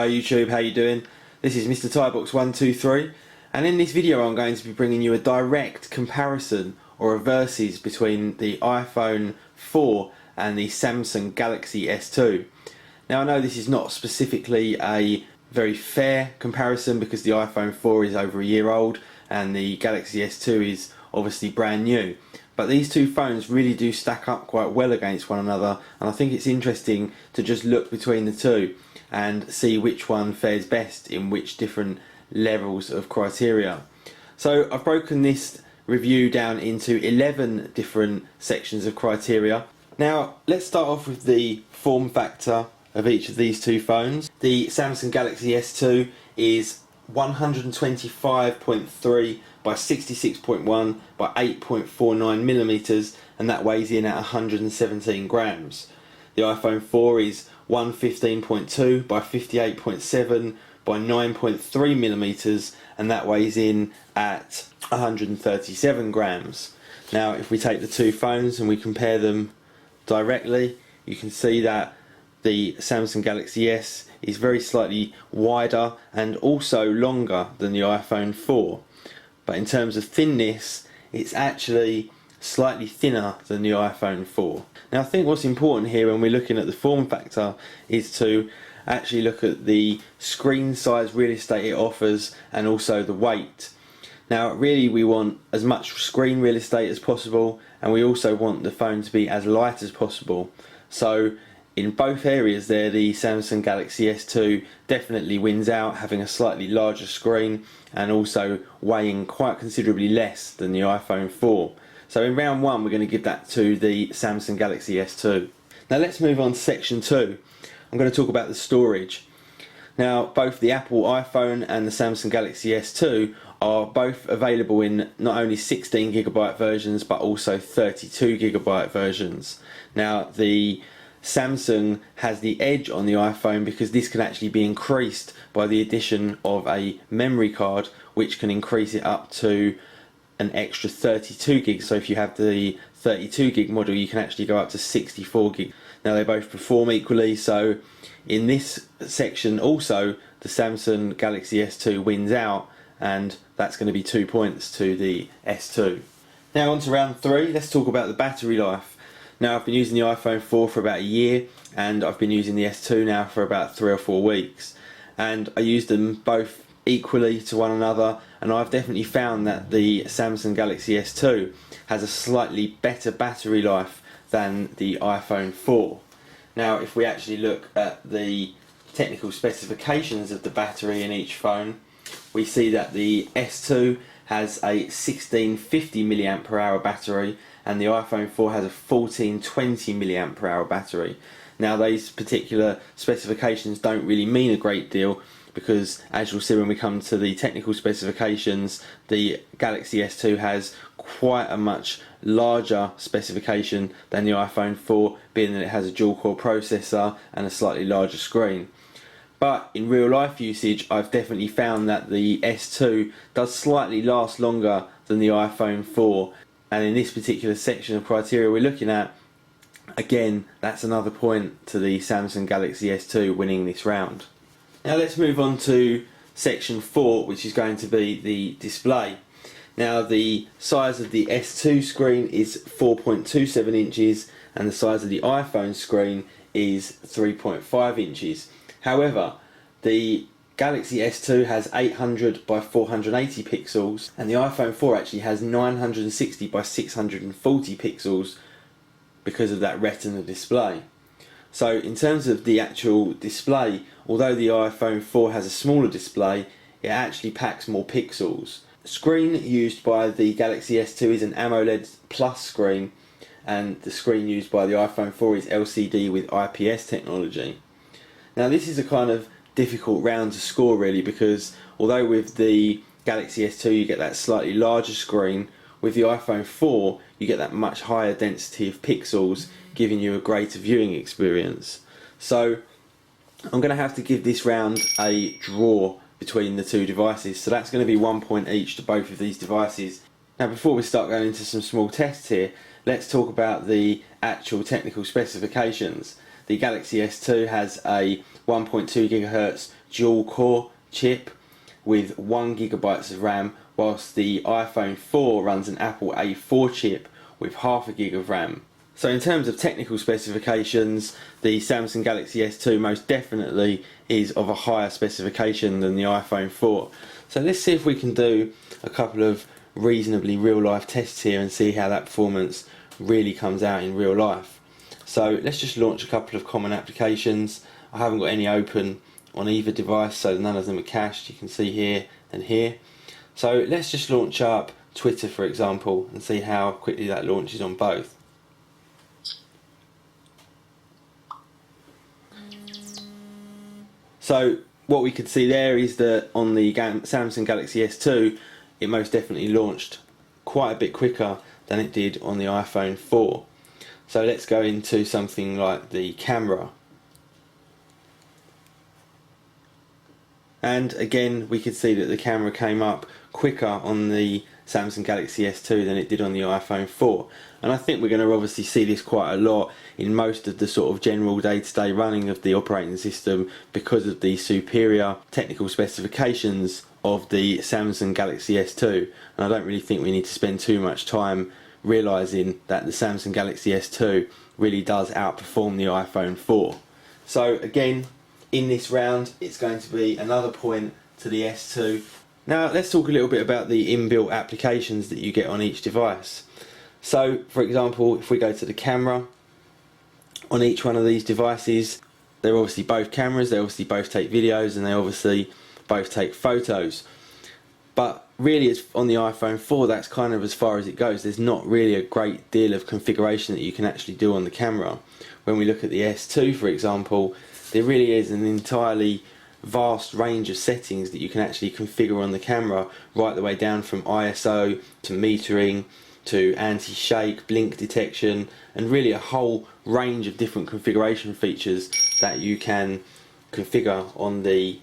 Hi YouTube, how you doing? This is Mr. Tybox123, and in this video I'm going to be bringing you a direct comparison or a versus between the iPhone 4 and the Samsung Galaxy S2. Now I know this is not specifically a very fair comparison because the iPhone 4 is over a year old and the Galaxy S2 is obviously brand new. But these two phones really do stack up quite well against one another, and I think it's interesting to just look between the two and see which one fares best in which different levels of criteria. So I've broken this review down into 11 different sections of criteria. Now let's start off with the form factor of each of these two phones. The Samsung Galaxy S2 is 125.3 by 66.1 by 8.49 millimeters, and that weighs in at 117 grams. The iPhone 4 is 115.2 by 58.7 by 9.3 millimeters, and that weighs in at 137 grams. Now if we take the two phones and we compare them directly, you can see that the Samsung Galaxy S is very slightly wider and also longer than the iPhone 4. But in terms of thinness, it's actually slightly thinner than the iPhone 4. Now I think what's important here when we're looking at the form factor is to actually look at the screen size real estate it offers and also the weight. Now really we want as much screen real estate as possible, and we also want the phone to be as light as possible. So in both areas there, the Samsung Galaxy S2 definitely wins out, having a slightly larger screen and also weighing quite considerably less than the iPhone 4. So in round one we're going to give that to the Samsung Galaxy S2. Now let's move on to section 2. I'm going to talk about the storage. Now both the Apple iPhone and the Samsung Galaxy S2 are both available in not only 16GB versions but also 32GB versions. Now the Samsung has the edge on the iPhone because this can actually be increased by the addition of a memory card, which can increase it up to an extra 32 gigs. So if you have the 32 gig model, you can actually go up to 64 gig. Now they both perform equally, so in this section also the Samsung Galaxy S2 wins out, and that's going to be 2 points to the S2. Now on to round 3, let's talk about the battery life. Now I've been using the iPhone 4 for about a year, and I've been using the S2 now for about 3 or 4 weeks, and I use them both equally to one another, and I've definitely found that the Samsung Galaxy S2 has a slightly better battery life than the iPhone 4. Now if we actually look at the technical specifications of the battery in each phone, we see that the S2 has a 1650 mAh battery and the iPhone 4 has a 1420 mAh battery. Now these particular specifications don't really mean a great deal because, as you'll see when we come to the technical specifications, the Galaxy S2 has quite a much larger specification than the iPhone 4, being that it has a dual-core processor and a slightly larger screen. But in real life usage, I've definitely found that the S2 does slightly last longer than the iPhone 4, and in this particular section of criteria we're looking at, again, that's another point to the Samsung Galaxy S2 winning this round. Now let's move on to section 4, which is going to be the display. Now the size of the S2 screen is 4.27 inches and the size of the iPhone screen is 3.5 inches. However, the Galaxy S2 has 800 by 480 pixels and the iPhone 4 actually has 960 by 640 pixels because of that Retina display. So in terms of the actual display, although the iPhone 4 has a smaller display, it actually packs more pixels. The screen used by the Galaxy S2 is an AMOLED Plus screen, and the screen used by the iPhone 4 is LCD with IPS technology. Now this is a kind of difficult round to score really, because although with the Galaxy S2 you get that slightly larger screen, with the iPhone 4 you get that much higher density of pixels, giving you a greater viewing experience. So I'm going to have to give this round a draw between the two devices, so that's going to be 1 point each to both of these devices. Now before we start going into some small tests here, let's talk about the actual technical specifications. the Galaxy S2 has a 1.2 GHz dual core chip with 1 GB of RAM, whilst the iPhone 4 runs an Apple A4 chip with half a gig of RAM. So in terms of technical specifications, the Samsung Galaxy S2 most definitely is of a higher specification than the iPhone 4. So let's see if we can do a couple of reasonably real life tests here and see how that performance really comes out in real life. So let's just launch a couple of common applications. I haven't got any open on either device, so none of them are cached. You can see here and here. So let's just launch up Twitter, for example, and see how quickly that launches on both. So what we could see there is that on the Samsung Galaxy S2, it most definitely launched quite a bit quicker than it did on the iPhone 4. So let's go into something like the camera. And again, we could see that the camera came up quicker on the Samsung Galaxy S2 than it did on the iPhone 4. And I think we're going to obviously see this quite a lot in most of the sort of general day-to-day running of the operating system because of the superior technical specifications of the Samsung Galaxy S2. And I don't really think we need to spend too much time realising that the Samsung Galaxy S2 really does outperform the iPhone 4. So again, in this round, it's going to be another point to the S2. Now let's talk a little bit about the inbuilt applications that you get on each device. So for example, if we go to the camera, on each one of these devices, they're obviously both cameras, they obviously both take videos, and they obviously both take photos. But really, it's on the iPhone 4, that's kind of as far as it goes. There's not really a great deal of configuration that you can actually do on the camera. When we look at the S2, for example, there really is an entirely vast range of settings that you can actually configure on the camera, right the way down from ISO to metering to anti-shake, blink detection, and really a whole range of different configuration features that you can configure on the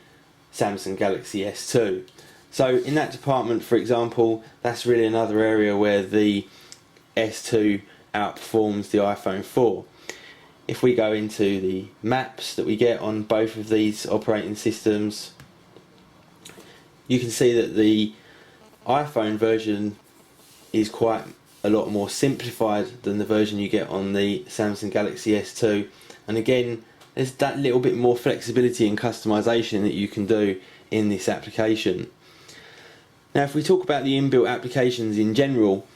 Samsung Galaxy S2. So in that department, for example, that's really another area where the S2 outperforms the iPhone 4. If we go into the maps that we get on both of these operating systems, you can see that the iPhone version is quite a lot more simplified than the version you get on the Samsung Galaxy S2. And again, there's that little bit more flexibility and customization that you can do in this application. Now if we talk about the inbuilt applications in general,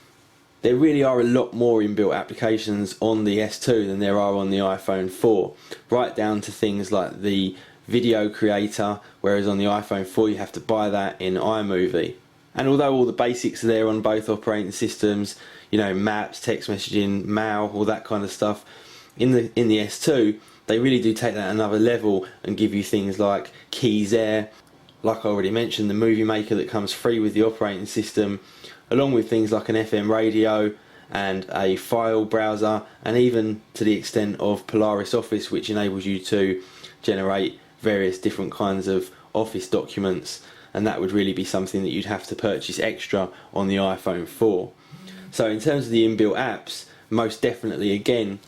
there really are a lot more inbuilt applications on the S2 than there are on the iPhone 4, right down to things like the video creator, whereas on the iPhone 4 you have to buy that in iMovie. And although all the basics are there on both operating systems, you know, maps, text messaging, mail, all that kind of stuff, in the S2 they really do take that another level and give you things like Keys Air, like I already mentioned, the movie maker that comes free with the operating system, along with things like an FM radio and a file browser, and even to the extent of Polaris Office, which enables you to generate various different kinds of office documents, and that would really be something that you'd have to purchase extra on the iPhone 4. So in terms of the inbuilt apps, most definitely again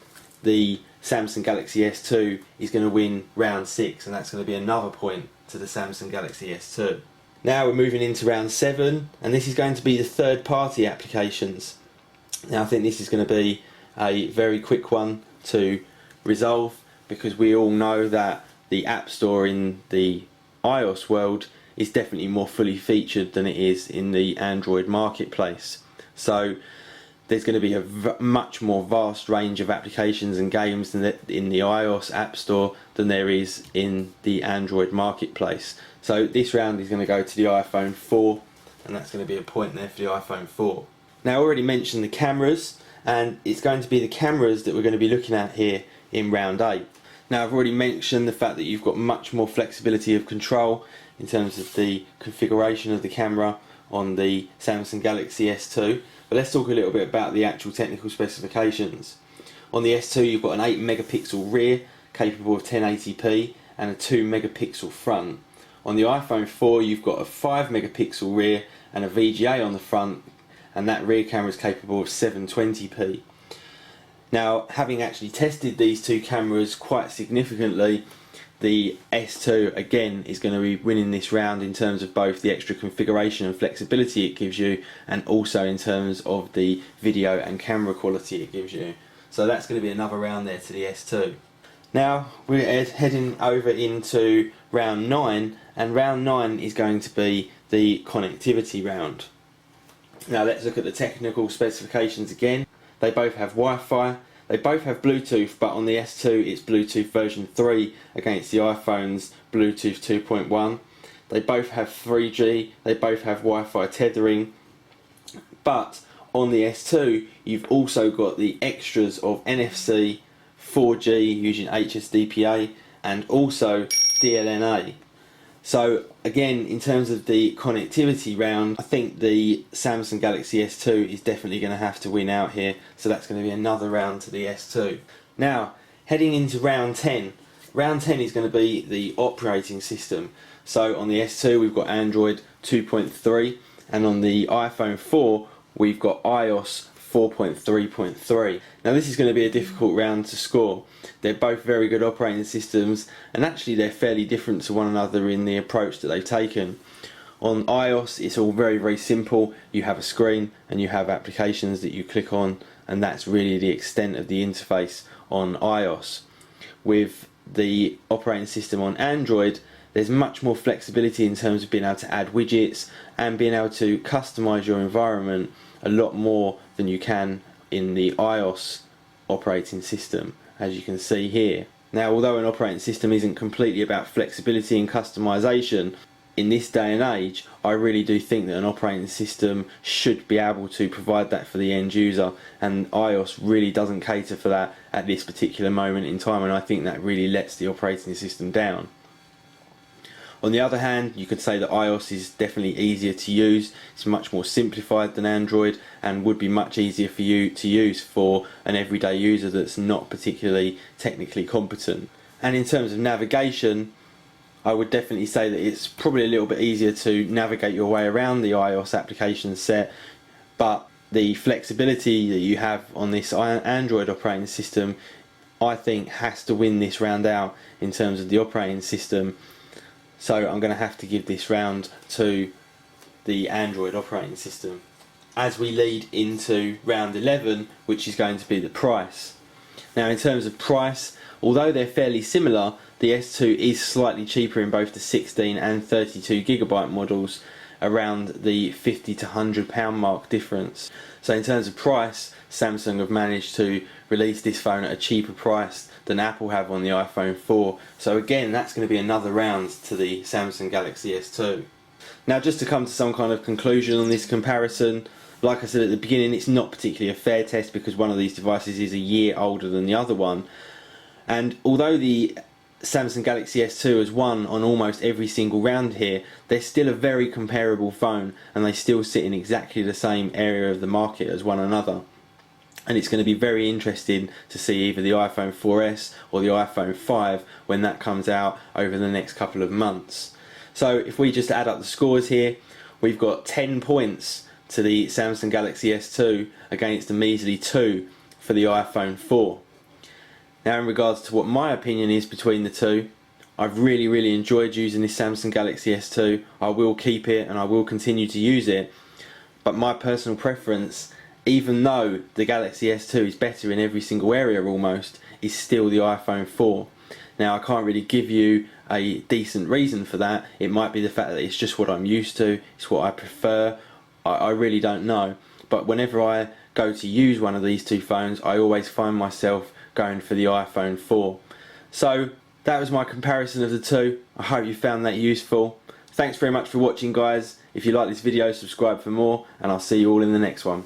the Samsung Galaxy S2 is going to win round 6, and that's going to be another point to the Samsung Galaxy S2. Now we're moving into round 7, and this is going to be the third party applications. Now I think this is going to be a very quick one to resolve, because we all know that the App Store in the iOS world is definitely more fully featured than it is in the Android marketplace. So there's going to be a much more vast range of applications and games in the iOS App Store than there is in the Android marketplace. So this round is going to go to the iPhone 4, and that's going to be a point there for the iPhone 4. Now I already mentioned the cameras, and it's going to be the cameras that we're going to be looking at here in round 8. Now I've already mentioned the fact that you've got much more flexibility of control in terms of the configuration of the camera on the Samsung Galaxy S2. But let's talk a little bit about the actual technical specifications. On the S2 you've got an 8 megapixel rear capable of 1080p and a 2 megapixel front. On the iPhone 4 you've got a 5 megapixel rear and a VGA on the front, and that rear camera is capable of 720p. Now, having actually tested these two cameras quite significantly, the S2 again is going to be winning this round in terms of both the extra configuration and flexibility it gives you, and also in terms of the video and camera quality it gives you. So that's going to be another round there to the S2. Now we're heading over into round 9, and round 9 is going to be the connectivity round. Now let's look at the technical specifications again. They both have Wi-Fi, they both have Bluetooth, but on the S2 it's Bluetooth version 3 against the iPhone's Bluetooth 2.1. They both have 3G, they both have Wi-Fi tethering, but on the S2 you've also got the extras of NFC, 4G using HSDPA, and also DLNA. So again, in terms of the connectivity round, I think the Samsung Galaxy S2 is definitely going to have to win out here, so that's going to be another round to the S2. Now, heading into round 10. Round 10 is going to be the operating system. So on the S2 we've got Android 2.3, and on the iPhone 4 we've got iOS 4.3.3. Now this is going to be a difficult round to score. They're both very good operating systems, and actually they're fairly different to one another in the approach that they've taken. On iOS it's all very simple. You have a screen and you have applications that you click on, and that's really the extent of the interface on iOS. With the operating system on Android, there's much more flexibility in terms of being able to add widgets and being able to customize your environment a lot more than you can in the iOS operating system, as you can see here. Now, although an operating system isn't completely about flexibility and customization, in this day and age I really do think that an operating system should be able to provide that for the end user, and iOS really doesn't cater for that at this particular moment in time, and I think that really lets the operating system down. On the other hand, you could say that iOS is definitely easier to use. It's much more simplified than Android, and would be much easier for you to use for an everyday user that's not particularly technically competent. And in terms of navigation, I would definitely say that it's probably a little bit easier to navigate your way around the iOS application set, but the flexibility that you have on this Android operating system, I think, has to win this round out in terms of the operating system. So I'm going to have to give this round to the Android operating system. As we lead into round 11, which is going to be the price. Now, in terms of price, although they're fairly similar, the S2 is slightly cheaper in both the 16 and 32GB models, around the £50 to £100 mark difference. So in terms of price, Samsung have managed to release this phone at a cheaper price than Apple have on the iPhone 4. So again, that's going to be another round to the Samsung Galaxy S2. Now, just to come to some kind of conclusion on this comparison, like I said at the beginning, it's not particularly a fair test because one of these devices is a year older than the other one. And although the Samsung Galaxy S2 has won on almost every single round here, they're still a very comparable phone, and they still sit in exactly the same area of the market as one another. And it's going to be very interesting to see either the iPhone 4S or the iPhone 5 when that comes out over the next couple of months. So if we just add up the scores here, we've got 10 points to the Samsung Galaxy S2 against a measly 2 for the iPhone 4. Now, in regards to what my opinion is between the two, I've really enjoyed using this Samsung Galaxy S2. I will keep it and I will continue to use it, but my personal preference, even though the Galaxy S2 is better in every single area almost, is still the iPhone 4. Now, I can't really give you a decent reason for that. It might be the fact that it's just what I'm used to, it's what I prefer, I really don't know. But whenever I go to use one of these two phones, I always find myself going for the iPhone 4. So that was my comparison of the two. I hope you found that useful. Thanks very much for watching, guys. If you like this video, subscribe for more, and I'll see you all in the next one.